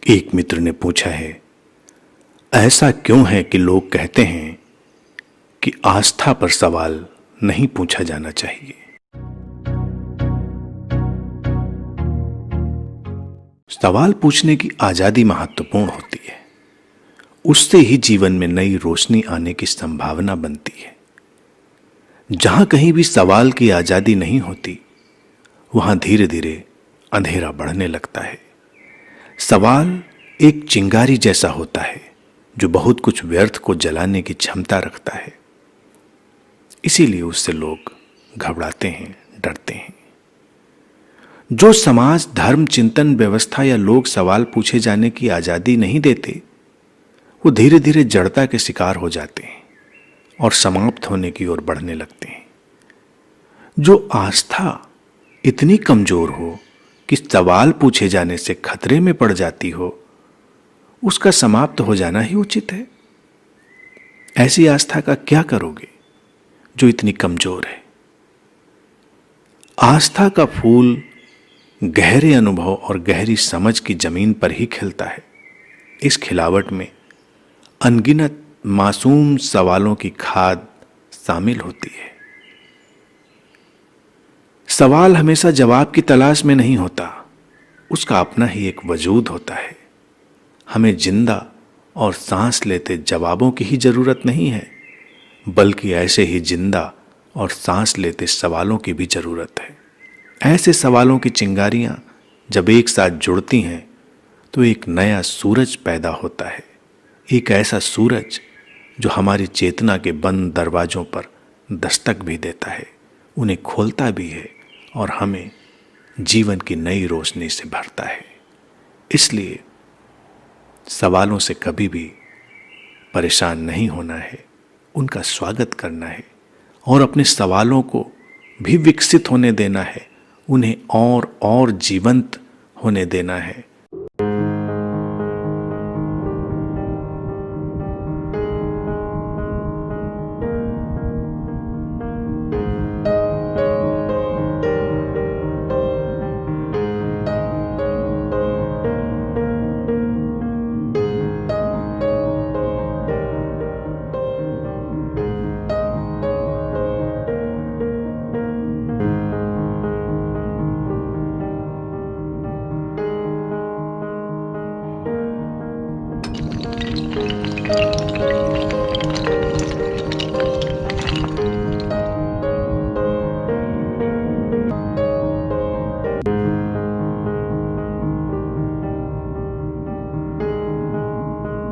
एक मित्र ने पूछा है, ऐसा क्यों है कि लोग कहते हैं कि आस्था पर सवाल नहीं पूछा जाना चाहिए। सवाल पूछने की आजादी महत्वपूर्ण होती है। उससे ही जीवन में नई रोशनी आने की संभावना बनती है। जहां कहीं भी सवाल की आजादी नहीं होती, वहां धीरे धीरे अंधेरा बढ़ने लगता है। सवाल एक चिंगारी जैसा होता है जो बहुत कुछ व्यर्थ को जलाने की क्षमता रखता है। इसीलिए उससे लोग घबराते हैं, डरते हैं। जो समाज, धर्म, चिंतन, व्यवस्था या लोग सवाल पूछे जाने की आजादी नहीं देते, वो धीरे धीरे जड़ता के शिकार हो जाते हैं और समाप्त होने की ओर बढ़ने लगते हैं। जो आस्था इतनी कमजोर हो कि सवाल पूछे जाने से खतरे में पड़ जाती हो, उसका समाप्त हो जाना ही उचित है। ऐसी आस्था का क्या करोगे जो इतनी कमजोर है? आस्था का फूल गहरे अनुभव और गहरी समझ की जमीन पर ही खिलता है। इस खिलावट में अनगिनत मासूम सवालों की खाद शामिल होती है। सवाल हमेशा जवाब की तलाश में नहीं होता, उसका अपना ही एक वजूद होता है। हमें जिंदा और सांस लेते जवाबों की ही जरूरत नहीं है, बल्कि ऐसे ही जिंदा और सांस लेते सवालों की भी जरूरत है। ऐसे सवालों की चिंगारियां जब एक साथ जुड़ती हैं तो एक नया सूरज पैदा होता है। एक ऐसा सूरज जो हमारी चेतना के बंद दरवाजों पर दस्तक भी देता है, उन्हें खोलता भी है और हमें जीवन की नई रोशनी से भरता है। इसलिए सवालों से कभी भी परेशान नहीं होना है, उनका स्वागत करना है और अपने सवालों को भी विकसित होने देना है, उन्हें और जीवंत होने देना है।